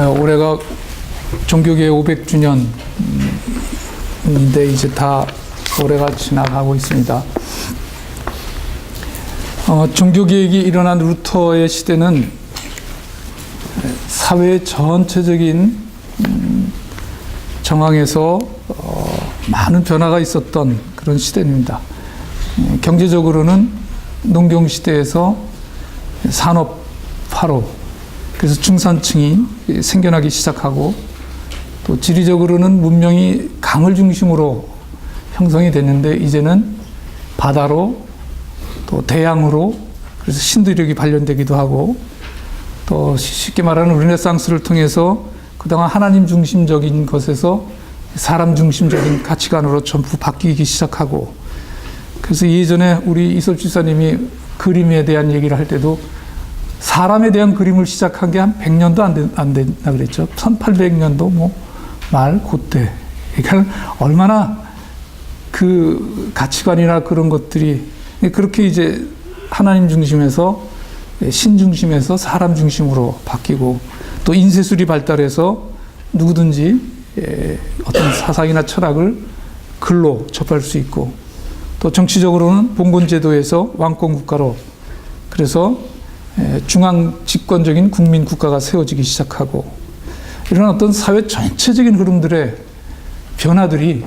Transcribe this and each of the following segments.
올해가 종교개혁 500주년인데 이제 다 올해가 지나가고 있습니다. 종교개혁이 일어난 루터의 시대는 사회의 전체적인 정황에서 많은 변화가 있었던 그런 시대입니다. 경제적으로는 농경시대에서 산업화로, 그래서 중산층이 생겨나기 시작하고, 또 지리적으로는 문명이 강을 중심으로 형성이 됐는데 이제는 바다로, 또 대양으로, 그래서 신도력이 발현되기도 하고, 또 쉽게 말하는 르네상스를 통해서 그동안 하나님 중심적인 것에서 사람 중심적인 가치관으로 전부 바뀌기 시작하고, 그래서 예전에 우리 이솔 지사님이 그림에 대한 얘기를 할 때도 사람에 대한 그림을 시작한 게 한 100년도 안 된다 그랬죠. 1800년도 말 그때. 그러니까 얼마나 그 가치관이나 그런 것들이 그렇게 이제 하나님 중심에서 신 중심에서 사람 중심으로 바뀌고, 또 인쇄술이 발달해서 누구든지 어떤 사상이나 철학을 글로 접할 수 있고, 또 정치적으로는 봉건제도에서 왕권국가로, 그래서 중앙 집권적인 국민국가가 세워지기 시작하고, 이런 어떤 사회 전체적인 흐름들의 변화들이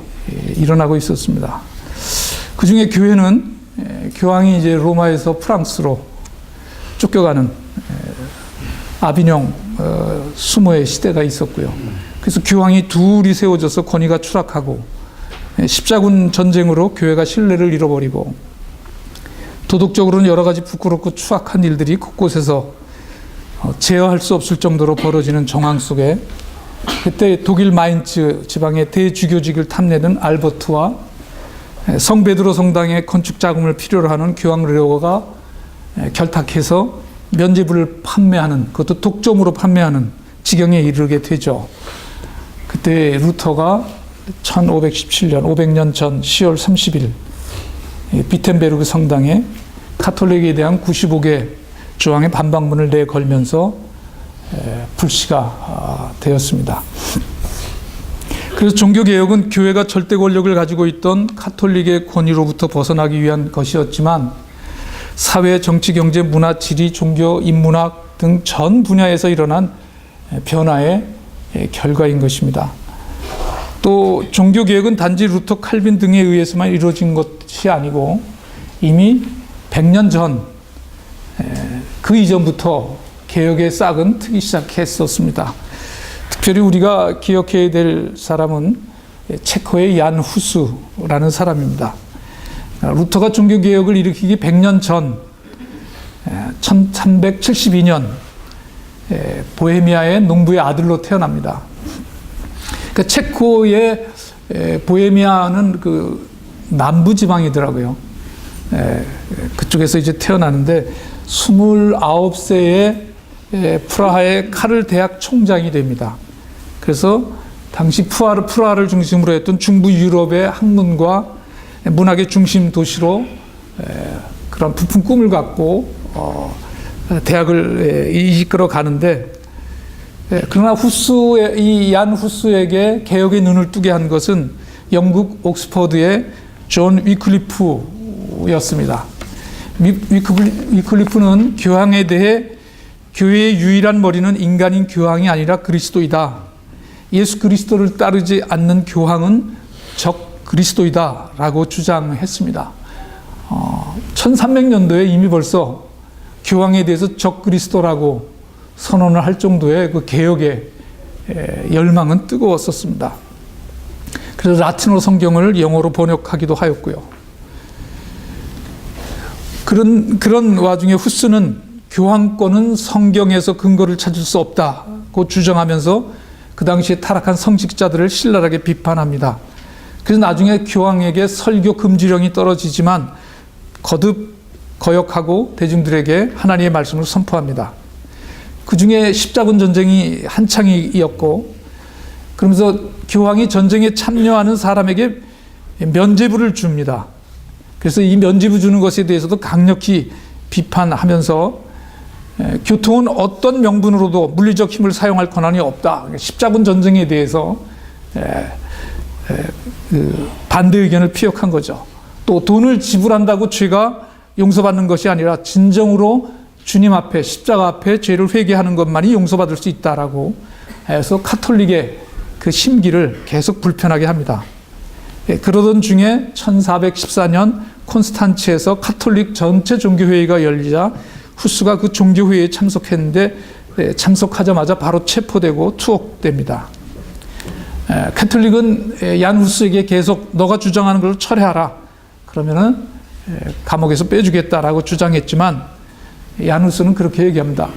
일어나고 있었습니다. 그 중에 교회는 교황이 이제 로마에서 프랑스로 쫓겨가는 아비뇽 수모의 시대가 있었고요. 그래서 교황이 둘이 세워져서 권위가 추락하고, 십자군 전쟁으로 교회가 신뢰를 잃어버리고, 도덕적으로는 여러 가지 부끄럽고 추악한 일들이 곳곳에서 제어할 수 없을 정도로 벌어지는 정황 속에, 그때 독일 마인츠 지방의 대주교직을 탐내는 알버트와 성 베드로 성당의 건축 자금을 필요로 하는 교황 르오가 결탁해서 면죄부를 판매하는, 그것도 독점으로 판매하는 지경에 이르게 되죠. 그때 루터가 1517년, 500년 전 10월 30일 비텐베르그 성당에 카톨릭에 대한 95개 조항의 반박문을 내걸면서 불씨가 되었습니다. 그래서 종교개혁은 교회가 절대 권력을 가지고 있던 카톨릭의 권위로부터 벗어나기 위한 것이었지만, 사회, 정치, 경제, 문화, 지리, 종교, 인문학 등 전 분야에서 일어난 변화의 결과인 것입니다. 또 종교개혁은 단지 루터, 칼빈 등에 의해서만 이루어진 것이 아니고 이미 100년 전, 그 이전부터 개혁의 싹은 트기 시작했었습니다. 특별히 우리가 기억해야 될 사람은 체코의 얀 후스라는 사람입니다. 루터가 종교개혁을 일으키기 100년 전 1372년 보헤미아의 농부의 아들로 태어납니다. 그러니까 체코의 보헤미아는 그 남부 지방이더라고요. 그쪽에서 이제 태어나는데 29세에 프라하의 카를 대학 총장이 됩니다. 그래서 당시 프라하를 중심으로 했던 중부 유럽의 학문과 문학의 중심 도시로 그런 부푼 꿈을 갖고 대학을 이끌어 가는데, 그러나 이 얀 후스에게 개혁의 눈을 뜨게 한 것은 영국 옥스퍼드의 존 위클리프였습니다. 위클리프는 교황에 대해 교회의 유일한 머리는 인간인 교황이 아니라 그리스도이다. 예수 그리스도를 따르지 않는 교황은 적 그리스도이다 라고 주장했습니다. 1300년도에 이미 벌써 교황에 대해서 적 그리스도라고 선언을 할 정도의 그 개혁의 열망은 뜨거웠었습니다. 그래서 라틴어 성경을 영어로 번역하기도 하였고요. 그런 와중에 후스는 교황권은 성경에서 근거를 찾을 수 없다고 주장하면서 그 당시에 타락한 성직자들을 신랄하게 비판합니다. 그래서 나중에 교황에게 설교 금지령이 떨어지지만 거듭 거역하고 대중들에게 하나님의 말씀을 선포합니다. 그 중에 십자군 전쟁이 한창이었고, 그러면서 교황이 전쟁에 참여하는 사람에게 면죄부를 줍니다. 그래서 이 면죄부 주는 것에 대해서도 강력히 비판하면서 교통은 어떤 명분으로도 물리적 힘을 사용할 권한이 없다. 십자군 전쟁에 대해서 반대 의견을 피력한 거죠. 또 돈을 지불한다고 죄가 용서받는 것이 아니라 진정으로 주님 앞에 십자가 앞에 죄를 회개하는 것만이 용서받을 수 있다라고 해서 카톨릭의 그 심기를 계속 불편하게 합니다. 그러던 중에 1414년 콘스탄츠에서 카톨릭 전체 종교회의가 열리자 후스가 그 종교회의에 참석했는데 참석하자마자 바로 체포되고 투옥됩니다. 카톨릭은 얀 후스에게 계속 너가 주장하는 걸 철회하라. 그러면은 감옥에서 빼주겠다라고 주장했지만 얀 후스는 그렇게 얘기합니다.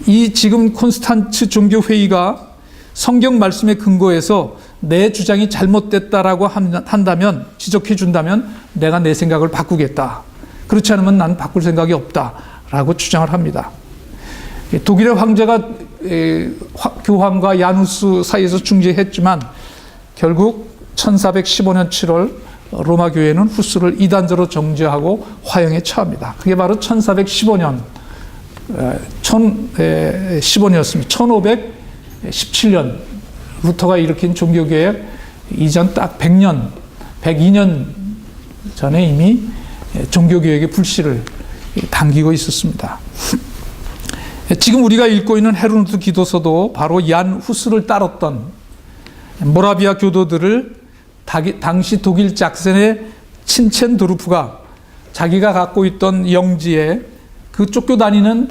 이 지금 콘스탄츠 종교회의가 성경 말씀에 근거해서 내 주장이 잘못됐다라고 한다면, 지적해 준다면 내가 내 생각을 바꾸겠다. 그렇지 않으면 난 바꿀 생각이 없다라고 주장을 합니다. 독일의 황제가 교황과 얀 후스 사이에서 중재했지만 결국 1415년 7월 로마 교회는 후스를 이단자로 정죄하고 화형에 처합니다. 그게 바로 1415년 15년이었습니다. 1517년 루터가 일으킨 종교개혁 이전 딱 102년 전에 이미 종교개혁의 불씨를 당기고 있었습니다. 지금 우리가 읽고 있는 헤르누트 기도서도 바로 얀 후스를 따랐던 모라비아 교도들을 당시 독일 작센의 친첸도르프가 자기가 갖고 있던 영지에 그 쫓겨다니는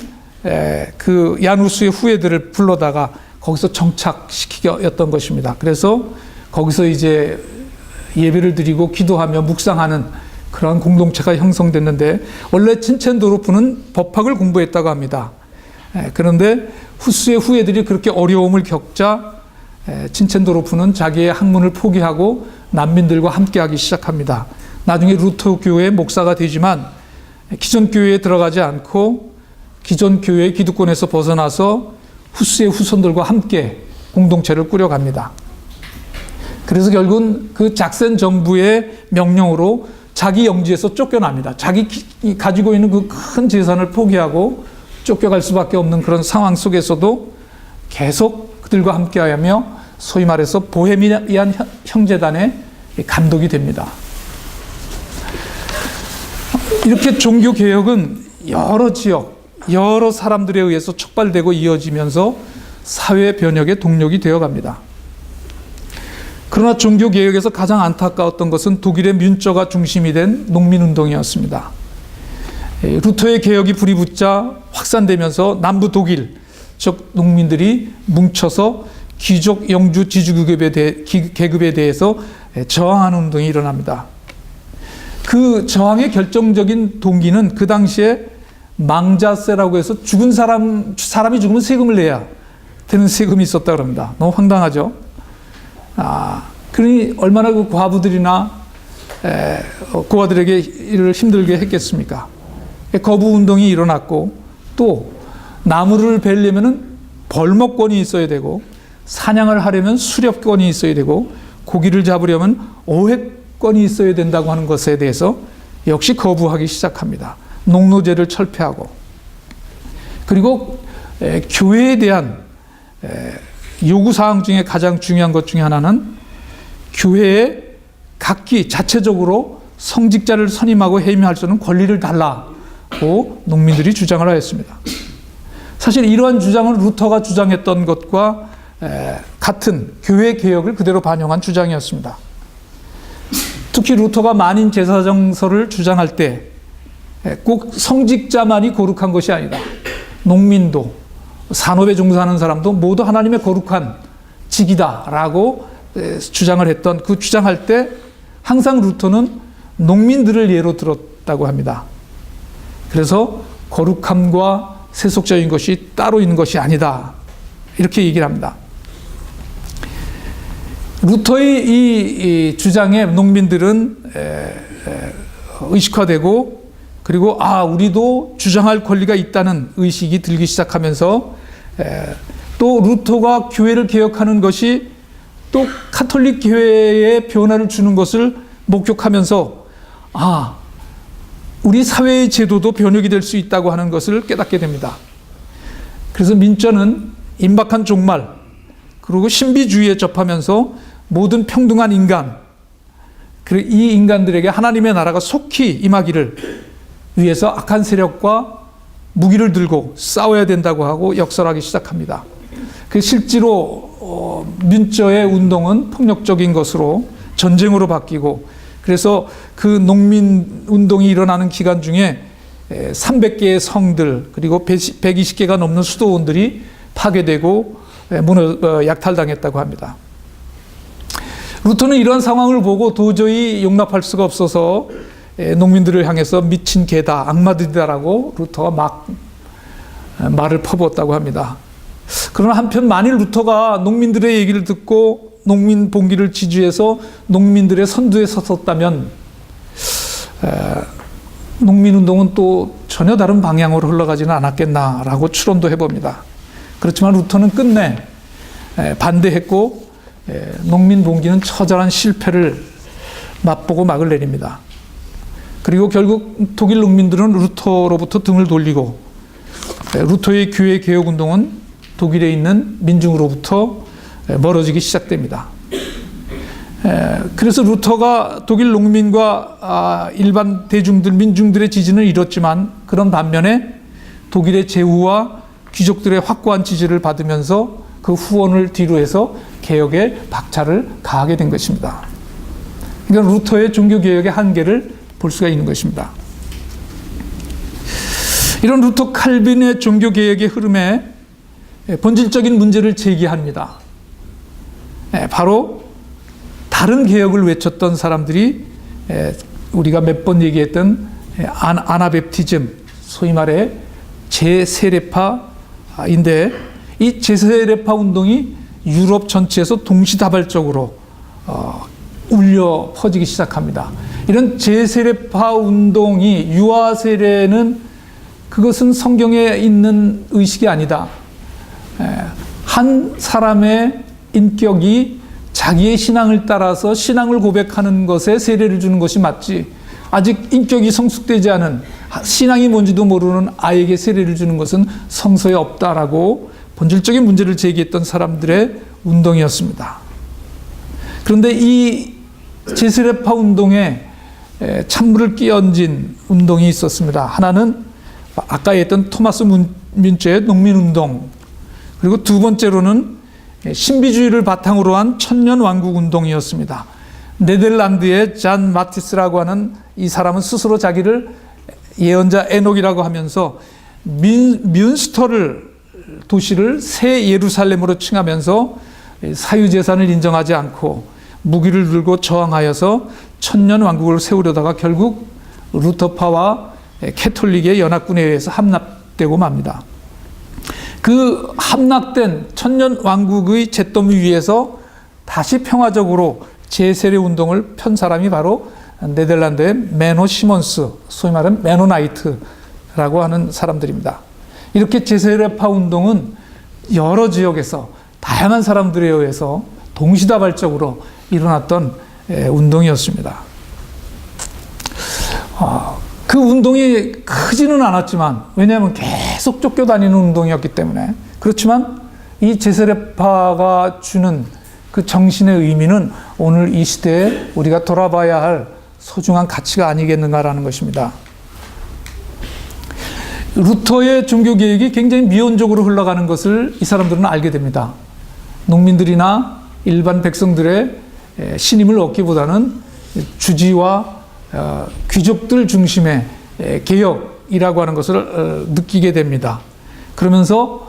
그 얀 후스의 후예들을 불러다가 거기서 정착시키였던 것입니다. 그래서 거기서 이제 예배를 드리고 기도하며 묵상하는 그런 공동체가 형성됐는데 원래 친첸도르프는 법학을 공부했다고 합니다. 그런데 후스의 후예들이 그렇게 어려움을 겪자 친첸도르프는 자기의 학문을 포기하고 난민들과 함께하기 시작합니다. 나중에 루터 교회의 목사가 되지만 기존 교회에 들어가지 않고 기존 교회의 기득권에서 벗어나서 후스의 후손들과 함께 공동체를 꾸려갑니다. 그래서 결국은 그 작센 정부의 명령으로 자기 영지에서 쫓겨납니다. 자기 가지고 있는 그 큰 재산을 포기하고 쫓겨갈 수밖에 없는 그런 상황 속에서도 계속 그들과 함께하며 소위 말해서 보헤미안 형제단의 감독이 됩니다. 이렇게 종교개혁은 여러 지역, 여러 사람들에 의해서 촉발되고 이어지면서 사회 변혁의 동력이 되어갑니다. 그러나 종교개혁에서 가장 안타까웠던 것은 독일의 민주화가 중심이 된 농민운동이었습니다. 루터의 개혁이 불이 붙자 확산되면서 남부 독일, 즉 농민들이 뭉쳐서 귀족 영주 지주계급에 대해서 저항하는 운동이 일어납니다. 그 저항의 결정적인 동기는 그 당시에 망자세라고 해서 죽은 사람이 죽으면 세금을 내야 되는 세금이 있었다고 합니다. 너무 황당하죠? 그러니 얼마나 그 과부들이나 고아들에게 일을 힘들게 했겠습니까? 거부 운동이 일어났고 또 나무를 베려면은 벌목권이 있어야 되고 사냥을 하려면 수렵권이 있어야 되고 고기를 잡으려면 어획권이 있어야 된다고 하는 것에 대해서 역시 거부하기 시작합니다. 농노제를 철폐하고 그리고 교회에 대한 요구사항 중에 가장 중요한 것 중에 하나는 교회에 각기 자체적으로 성직자를 선임하고 해임할 수 있는 권리를 달라고 농민들이 주장을 하였습니다. 사실 이러한 주장은 루터가 주장했던 것과 같은 교회 개혁을 그대로 반영한 주장이었습니다. 특히 루터가 만인 제사정서를 주장할 때 꼭 성직자만이 거룩한 것이 아니다. 농민도 산업에 종사하는 사람도 모두 하나님의 거룩한 직이다라고 주장을 했던 그 주장할 때 항상 루터는 농민들을 예로 들었다고 합니다. 그래서 거룩함과 세속적인 것이 따로 있는 것이 아니다. 이렇게 얘기를 합니다. 루터의 이 주장에 농민들은 의식화되고 그리고 우리도 주장할 권리가 있다는 의식이 들기 시작하면서 또 루터가 교회를 개혁하는 것이 또 카톨릭 교회에 변화를 주는 것을 목격하면서 우리 사회의 제도도 변혁이 될 수 있다고 하는 것을 깨닫게 됩니다. 그래서 민자는 임박한 종말 그리고 신비주의에 접하면서 모든 평등한 인간, 이 인간들에게 하나님의 나라가 속히 임하기를 위해서 악한 세력과 무기를 들고 싸워야 된다고 하고 역설하기 시작합니다. 실제로 민저의 운동은 폭력적인 것으로 전쟁으로 바뀌고, 그래서 그 농민 운동이 일어나는 기간 중에 300개의 성들 그리고 120개가 넘는 수도원들이 파괴되고 약탈당했다고 합니다. 루터는 이런 상황을 보고 도저히 용납할 수가 없어서 농민들을 향해서 미친 개다, 악마들이다라고 루터가 막 말을 퍼부었다고 합니다. 그러나 한편 만일 루터가 농민들의 얘기를 듣고 농민 봉기를 지지해서 농민들의 선두에 섰었다면 농민운동은 또 전혀 다른 방향으로 흘러가지는 않았겠나라고 추론도 해봅니다. 그렇지만 루터는 끝내 반대했고 농민 봉기는 처절한 실패를 맛보고 막을 내립니다. 그리고 결국 독일 농민들은 루터로부터 등을 돌리고 루터의 교회 개혁운동은 독일에 있는 민중으로부터 멀어지기 시작됩니다. 그래서 루터가 독일 농민과 일반 대중들, 민중들의 지지는 잃었지만 그런 반면에 독일의 제후와 귀족들의 확고한 지지를 받으면서 그 후원을 뒤로해서 개혁에 박차를 가하게 된 것입니다. 그러니까 루터의 종교개혁의 한계를 볼 수가 있는 것입니다. 이런 루터 칼빈의 종교개혁의 흐름에 본질적인 문제를 제기합니다. 바로 다른 개혁을 외쳤던 사람들이 우리가 몇 번 얘기했던 아나베프티즘, 소위 말해 제세례파인데, 이 제세례파 운동이 유럽 전체에서 동시다발적으로 울려 퍼지기 시작합니다. 이런 제세례파 운동이 유아세례는 그것은 성경에 있는 의식이 아니다. 한 사람의 인격이 자기의 신앙을 따라서 신앙을 고백하는 것에 세례를 주는 것이 맞지, 아직 인격이 성숙되지 않은 신앙이 뭔지도 모르는 아이에게 세례를 주는 것은 성서에 없다라고 본질적인 문제를 제기했던 사람들의 운동이었습니다. 그런데 이 제세례파 운동에 찬물을 끼얹은 운동이 있었습니다. 하나는 아까 했던 토마스 뮌체의 농민운동, 그리고 두 번째로는 신비주의를 바탕으로 한 천년왕국운동이었습니다. 네덜란드의 잔 마티스라고 하는 이 사람은 스스로 자기를 예언자 에녹이라고 하면서 뮌스터를 도시를 새 예루살렘으로 칭하면서 사유재산을 인정하지 않고 무기를 들고 저항하여서 천년왕국을 세우려다가 결국 루터파와 캐톨릭의 연합군에 의해서 함락되고 맙니다. 그 함락된 천년왕국의 잿더미 위에서 다시 평화적으로 제세례 운동을 편 사람이 바로 네덜란드의 메노 시몬스, 소위 말하는 메노나이트라고 하는 사람들입니다. 이렇게 제세례파 운동은 여러 지역에서 다양한 사람들에 의해서 동시다발적으로 일어났던 운동이었습니다. 그 운동이 크지는 않았지만, 왜냐하면 계속 쫓겨다니는 운동이었기 때문에. 그렇지만 이 제세례파가 주는 그 정신의 의미는 오늘 이 시대에 우리가 돌아봐야 할 소중한 가치가 아니겠는가라는 것입니다. 루터의 종교개혁이 굉장히 미온적으로 흘러가는 것을 이 사람들은 알게 됩니다. 농민들이나 일반 백성들의 신임을 얻기보다는 주지와 귀족들 중심의 개혁이라고 하는 것을 느끼게 됩니다. 그러면서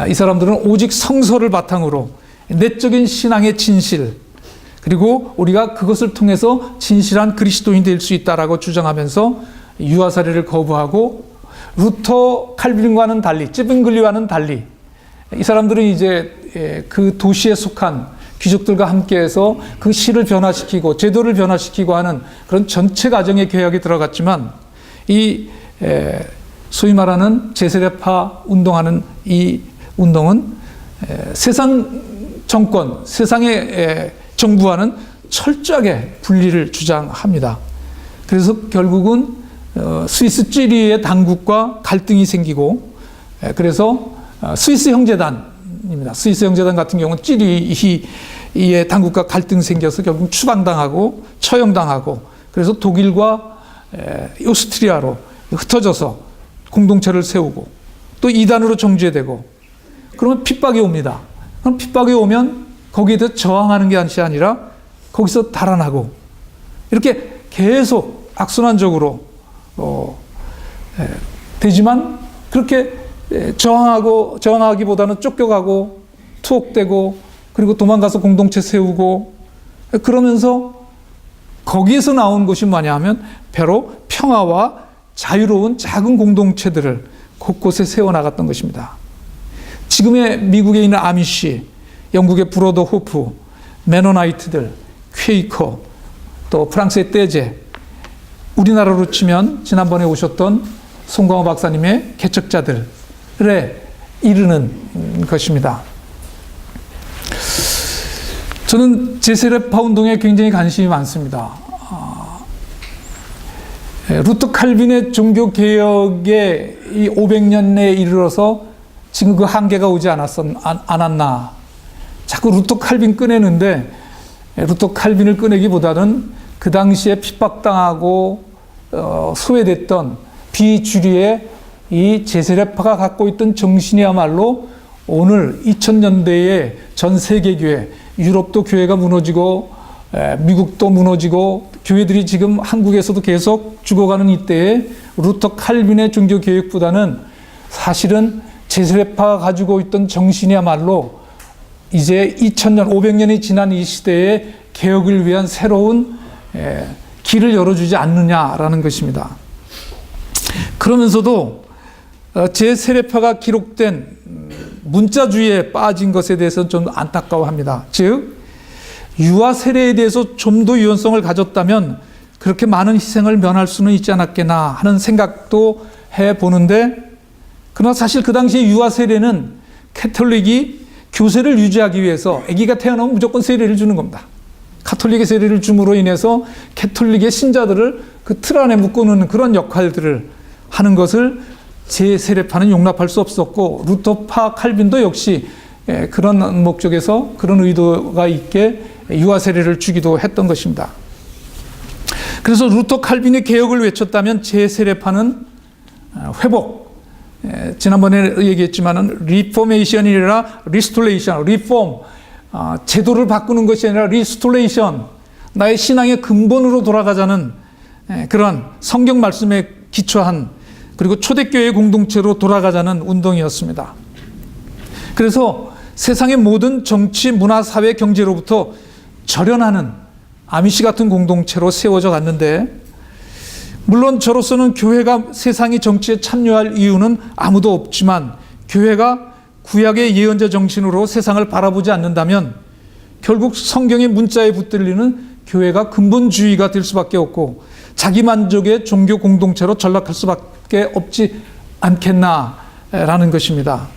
이 사람들은 오직 성서를 바탕으로 내적인 신앙의 진실, 그리고 우리가 그것을 통해서 진실한 그리스도인이 될 수 있다라고 주장하면서 유아사례를 거부하고, 루터 칼빈과는 달리, 찌빙글리와는 달리 이 사람들은 이제 그 도시에 속한 귀족들과 함께해서 그 시를 변화시키고 제도를 변화시키고 하는 그런 전체 과정의 개혁이 들어갔지만, 이 소위 말하는 제세례파 운동하는 이 운동은 세상 정권, 세상의 정부와는 철저하게 분리를 주장합니다. 그래서 결국은 스위스 쥐리히의 당국과 갈등이 생기고, 그래서 스위스 형제단입니다. 스위스 형제단 같은 경우는 찌리의 당국과 갈등이 생겨서 결국 추방당하고 처형당하고 그래서 독일과 오스트리아로 흩어져서 공동체를 세우고 또 이단으로 정죄되고 그러면 핍박이 옵니다. 그럼 핍박이 오면 거기에 대해서 저항하는 게 아니라 거기서 달아나고 이렇게 계속 악순환적으로 되지만 그렇게 저항하기보다는 쫓겨가고 투옥되고 그리고 도망가서 공동체 세우고 그러면서 거기에서 나온 것이 뭐냐 하면 바로 평화와 자유로운 작은 공동체들을 곳곳에 세워나갔던 것입니다. 지금의 미국에 있는 아미시, 영국의 브로더 호프, 메노나이트들, 퀘이커, 또 프랑스의 떼제, 우리나라로 치면 지난번에 오셨던 송광호 박사님의 개척자들에 이르는 것입니다. 저는 제세례파 운동에 굉장히 관심이 많습니다. 루터 칼빈의 종교개혁의 이 500년에 이르러서 지금 그 한계가 오지 않았나. 자꾸 루터 칼빈 꺼내는데 루터 칼빈을 꺼내기보다는 그 당시에 핍박당하고 소외됐던 비주류의 이 제세례파가 갖고 있던 정신이야말로 오늘 2000년대에 전 세계 교회, 유럽도 교회가 무너지고 미국도 무너지고 교회들이 지금 한국에서도 계속 죽어가는 이때에 루터 칼빈의 종교개혁보다는 사실은 제세례파가 가지고 있던 정신이야말로 이제 2000년, 500년이 지난 이 시대에 개혁을 위한 새로운 길을 열어주지 않느냐라는 것입니다. 그러면서도 제세례파가 기록된 문자주의에 빠진 것에 대해서는 좀 안타까워합니다. 즉 유아 세례에 대해서 좀 더 유연성을 가졌다면 그렇게 많은 희생을 면할 수는 있지 않았겠나 하는 생각도 해보는데 그러나 사실 그 당시에 유아 세례는 캐톨릭이 교세를 유지하기 위해서 아기가 태어나면 무조건 세례를 주는 겁니다. 가톨릭의 세례를 줌으로 인해서 캐톨릭의 신자들을 그 틀 안에 묶어놓는 그런 역할들을 하는 것을 제세례파는 용납할 수 없었고 루터파 칼빈도 역시 그런 목적에서 그런 의도가 있게 유아 세례를 주기도 했던 것입니다. 그래서 루터 칼빈이 개혁을 외쳤다면 제세례파는 회복, 지난번에 얘기했지만은 리포메이션이라 리스토레이션, 리폼, 제도를 바꾸는 것이 아니라 리스토레이션, 나의 신앙의 근본으로 돌아가자는 그런 성경 말씀에 기초한 그리고 초대교회 공동체로 돌아가자는 운동이었습니다. 그래서 세상의 모든 정치, 문화, 사회, 경제로부터 절연하는 아미시 같은 공동체로 세워져 갔는데 물론 저로서는 교회가 세상의 정치에 참여할 이유는 아무도 없지만 교회가 구약의 예언자 정신으로 세상을 바라보지 않는다면 결국 성경의 문자에 붙들리는 교회가 근본주의가 될 수밖에 없고 자기만족의 종교 공동체로 전락할 수밖에 없지 않겠나라는 것입니다.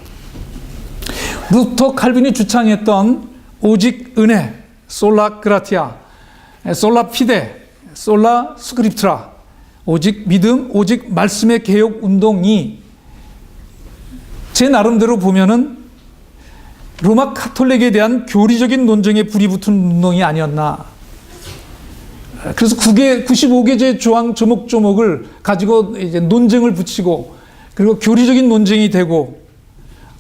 루터 칼빈이 주창했던 오직 은혜, 솔라 그라티아, 솔라 피데, 솔라 스크립트라, 오직 믿음, 오직 말씀의 개혁 운동이 제 나름대로 보면은 로마 카톨릭에 대한 교리적인 논쟁에 불이 붙은 운동이 아니었나. 그래서 95개의 조항 조목조목을 가지고 이제 논쟁을 붙이고 그리고 교리적인 논쟁이 되고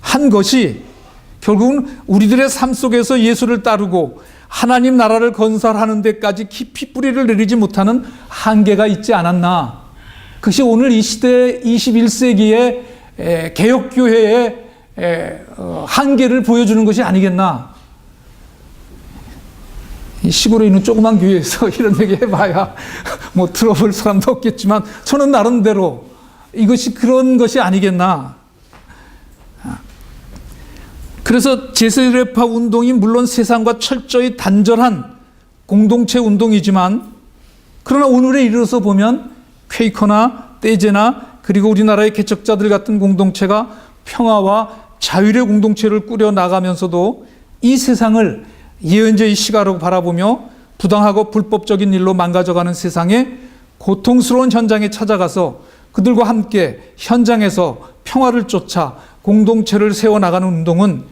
한 것이 결국은 우리들의 삶 속에서 예수를 따르고 하나님 나라를 건설하는 데까지 깊이 뿌리를 내리지 못하는 한계가 있지 않았나. 그것이 오늘 이 시대 21세기의 개혁교회의 한계를 보여주는 것이 아니겠나. 이 시골에 있는 조그만 교회에서 이런 얘기 해봐야 뭐 들어볼 사람도 없겠지만 저는 나름대로 이것이 그런 것이 아니겠나. 그래서 제세례파 운동이 물론 세상과 철저히 단절한 공동체 운동이지만 그러나 오늘에 이르러서 보면 퀘이커나 떼제나 그리고 우리나라의 개척자들 같은 공동체가 평화와 자율의 공동체를 꾸려 나가면서도 이 세상을 예언자의 시각으로 바라보며 부당하고 불법적인 일로 망가져가는 세상의 고통스러운 현장에 찾아가서 그들과 함께 현장에서 평화를 쫓아 공동체를 세워나가는 운동은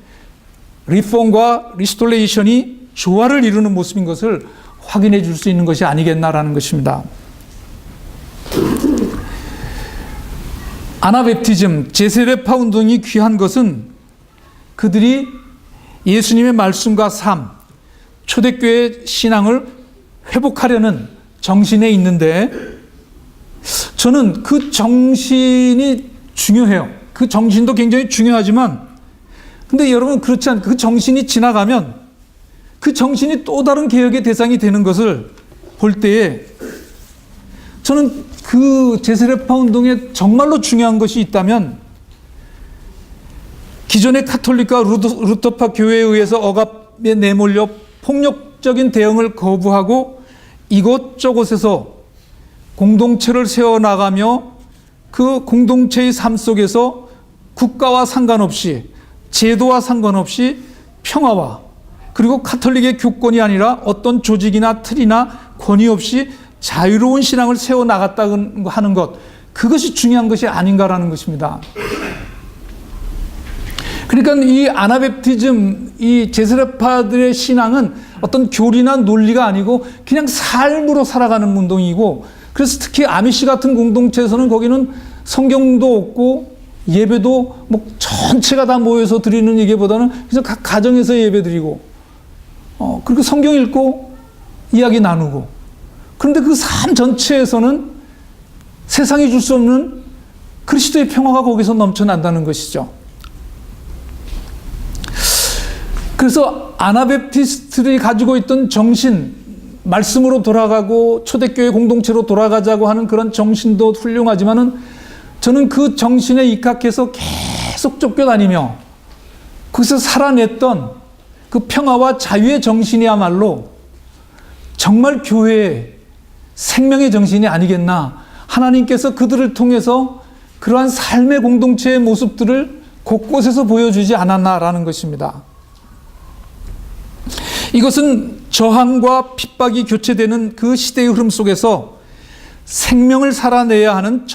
리폼과 리스토레이션이 조화를 이루는 모습인 것을 확인해 줄 수 있는 것이 아니겠나라는 것입니다. 아나베프티즘, 제세례파 운동이 귀한 것은 그들이 예수님의 말씀과 삶, 초대교회 신앙을 회복하려는 정신에 있는데, 저는 그 정신이 중요해요. 그 정신도 굉장히 중요하지만, 근데 여러분 그렇지 않고 그 정신이 지나가면 그 정신이 또 다른 개혁의 대상이 되는 것을 볼 때에, 저는 그 제세례파 운동에 정말로 중요한 것이 있다면, 기존의 카톨릭과 루터파 교회에 의해서 억압에 내몰려 폭력적인 대응을 거부하고 이곳저곳에서 공동체를 세워나가며 그 공동체의 삶 속에서 국가와 상관없이, 제도와 상관없이 평화와, 그리고 카톨릭의 교권이 아니라 어떤 조직이나 틀이나 권위 없이 자유로운 신앙을 세워나갔다고 하는 것, 그것이 중요한 것이 아닌가라는 것입니다. 그러니까 이 아나베프티즘, 이 제세례파들의 신앙은 어떤 교리나 논리가 아니고 그냥 삶으로 살아가는 운동이고, 그래서 특히 아미시 같은 공동체에서는 거기는 성경도 없고 예배도 뭐 전체가 다 모여서 드리는 예배보다는 그래서 각 가정에서 예배 드리고, 그리고 성경 읽고 이야기 나누고, 그런데 그 삶 전체에서는 세상이 줄 수 없는 그리스도의 평화가 거기서 넘쳐난다는 것이죠. 그래서 아나베프티스트들이 가지고 있던 정신, 말씀으로 돌아가고 초대교회 공동체로 돌아가자고 하는 그런 정신도 훌륭하지만은, 저는 그 정신에 입각해서 계속 쫓겨다니며 거기서 살아냈던 그 평화와 자유의 정신이야말로 정말 교회의 생명의 정신이 아니겠나. 하나님께서 그들을 통해서 그러한 삶의 공동체의 모습들을 곳곳에서 보여주지 않았나라는 것입니다. 이것은 저항과 핍박이 교체되는 그 시대의 흐름 속에서 생명을 살아내야 하는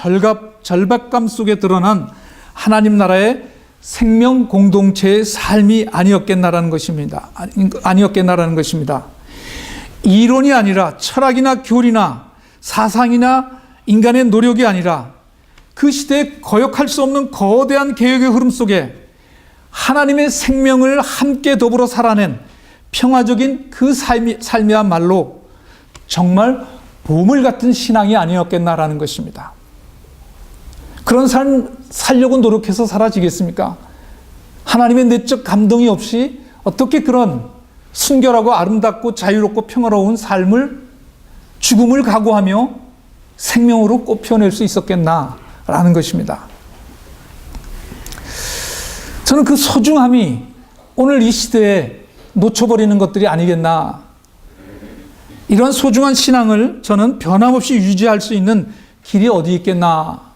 절박감 속에 드러난 하나님 나라의 생명 공동체의 삶이 아니었겠나라는 것입니다. 아니었겠나라는 것입니다. 이론이 아니라 철학이나 교리나 사상이나 인간의 노력이 아니라 그 시대에 거역할 수 없는 거대한 개혁의 흐름 속에 하나님의 생명을 함께 더불어 살아낸 평화적인 그 삶이야말로 정말 보물 같은 신앙이 아니었겠나라는 것입니다. 그런 삶 살려고 노력해서 사라지겠습니까? 하나님의 내적 감동이 없이 어떻게 그런 순결하고 아름답고 자유롭고 평화로운 삶을, 죽음을 각오하며 생명으로 꼽혀낼 수 있었겠나라는 것입니다. 저는 그 소중함이 오늘 이 시대에 놓쳐버리는 것들이 아니겠나. 이런 소중한 신앙을 저는 변함없이 유지할 수 있는 길이 어디 있겠나.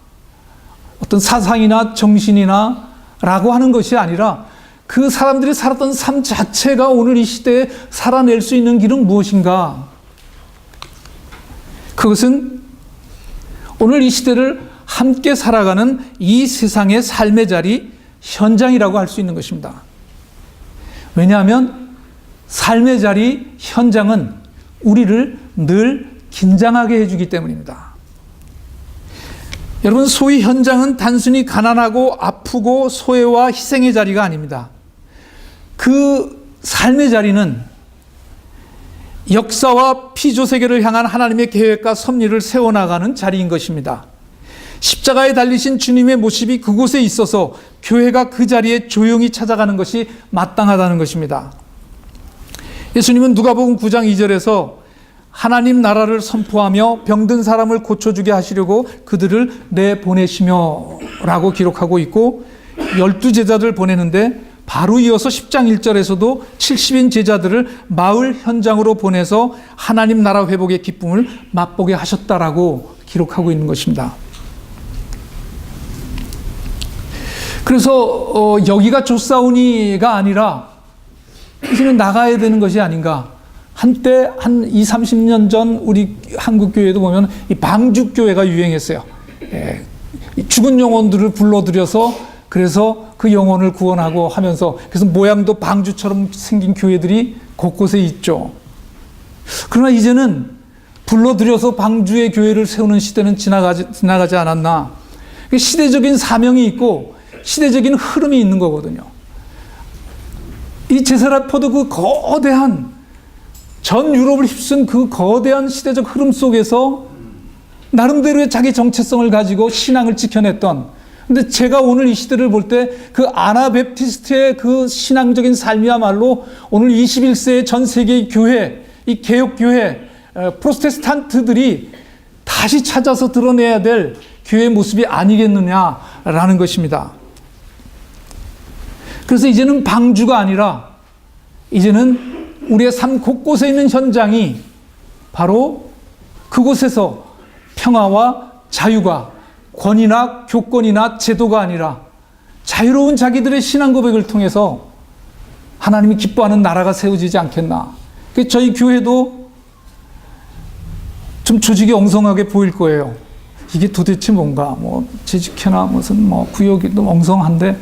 어떤 사상이나 정신이나 라고 하는 것이 아니라 그 사람들이 살았던 삶 자체가 오늘 이 시대에 살아낼 수 있는 길은 무엇인가. 그것은 오늘 이 시대를 함께 살아가는 이 세상의 삶의 자리, 현장이라고 할 수 있는 것입니다. 왜냐하면 삶의 자리, 현장은 우리를 늘 긴장하게 해주기 때문입니다. 여러분, 소위 현장은 단순히 가난하고 아프고 소외와 희생의 자리가 아닙니다. 그 삶의 자리는 역사와 피조세계를 향한 하나님의 계획과 섭리를 세워나가는 자리인 것입니다. 십자가에 달리신 주님의 모습이 그곳에 있어서 교회가 그 자리에 조용히 찾아가는 것이 마땅하다는 것입니다. 예수님은 누가복음 9장 2절에서 하나님 나라를 선포하며 병든 사람을 고쳐주게 하시려고 그들을 내보내시며 라고 기록하고 있고, 12제자들 보내는데 바로 이어서 10장 1절에서도 70인 제자들을 마을 현장으로 보내서 하나님 나라 회복의 기쁨을 맛보게 하셨다라고 기록하고 있는 것입니다. 그래서 여기가 좋사오니가 아니라 이제는 나가야 되는 것이 아닌가. 한때 한 20, 30년 전 우리 한국교회도 보면 이 방죽교회가 유행했어요. 죽은 영혼들을 불러들여서 그래서 그 영혼을 구원하고 하면서, 그래서 모양도 방주처럼 생긴 교회들이 곳곳에 있죠. 그러나 이제는 불러들여서 방주의 교회를 세우는 시대는 지나가지 않았나. 시대적인 사명이 있고 시대적인 흐름이 있는 거거든요. 이 제사라포도 그 거대한, 전 유럽을 휩쓴 그 거대한 시대적 흐름 속에서 나름대로의 자기 정체성을 가지고 신앙을 지켜냈던, 근데 제가 오늘 이 시대를 볼 때 그 아나베프티스트의 그 신앙적인 삶이야말로 오늘 21세의 전 세계의 교회, 이 개혁교회, 프로테스탄트들이 다시 찾아서 드러내야 될 교회의 모습이 아니겠느냐라는 것입니다. 그래서 이제는 방주가 아니라 이제는 우리의 삶 곳곳에 있는 현장이 바로 그곳에서 평화와 자유가, 권위나 교권이나 제도가 아니라 자유로운 자기들의 신앙 고백을 통해서 하나님이 기뻐하는 나라가 세워지지 않겠나. 저희 교회도 좀 조직이 엉성하게 보일 거예요. 이게 도대체 뭔가, 재직회나 무슨 구역이 좀 엉성한데,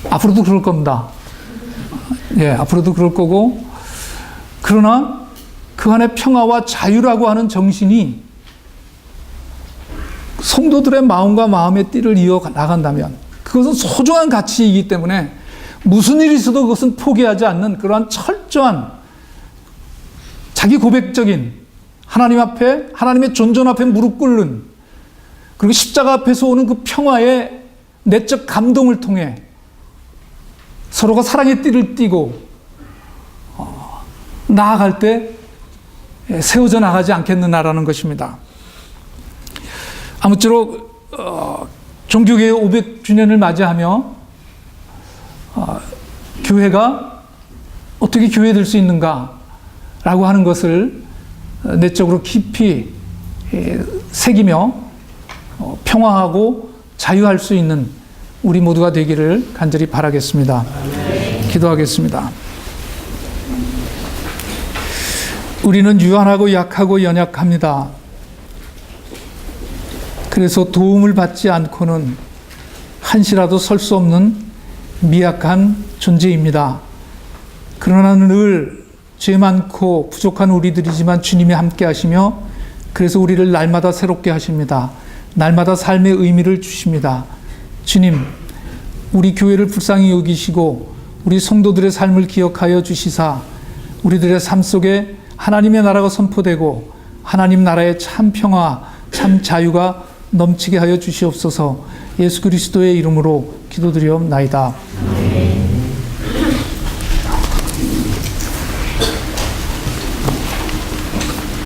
앞으로도 그럴 겁니다. 예, 앞으로도 그럴 거고, 그러나 그 안에 평화와 자유라고 하는 정신이 성도들의 마음과 마음의 띠를 이어 나간다면, 그것은 소중한 가치이기 때문에 무슨 일이 있어도 그것은 포기하지 않는 그러한 철저한 자기 고백적인, 하나님 앞에, 하나님의 존전 앞에 무릎 꿇는, 그리고 십자가 앞에서 오는 그 평화의 내적 감동을 통해 서로가 사랑의 띠를 띠고 나아갈 때 세워져 나가지 않겠느냐라는 것입니다. 아무쪼록 종교개혁 500주년을 맞이하며 교회가 어떻게 교회될 수 있는가라고 하는 것을 내적으로 깊이 새기며 평화하고 자유할 수 있는 우리 모두가 되기를 간절히 바라겠습니다. 기도하겠습니다. 우리는 유한하고 약하고 연약합니다. 그래서 도움을 받지 않고는 한시라도 설 수 없는 미약한 존재입니다. 그러나 늘 죄 많고 부족한 우리들이지만 주님이 함께 하시며, 그래서 우리를 날마다 새롭게 하십니다. 날마다 삶의 의미를 주십니다. 주님, 우리 교회를 불쌍히 여기시고 우리 성도들의 삶을 기억하여 주시사 우리들의 삶 속에 하나님의 나라가 선포되고 하나님 나라의 참 평화, 참 자유가 넘치게 하여 주시옵소서. 예수 그리스도의 이름으로 기도드리옵나이다.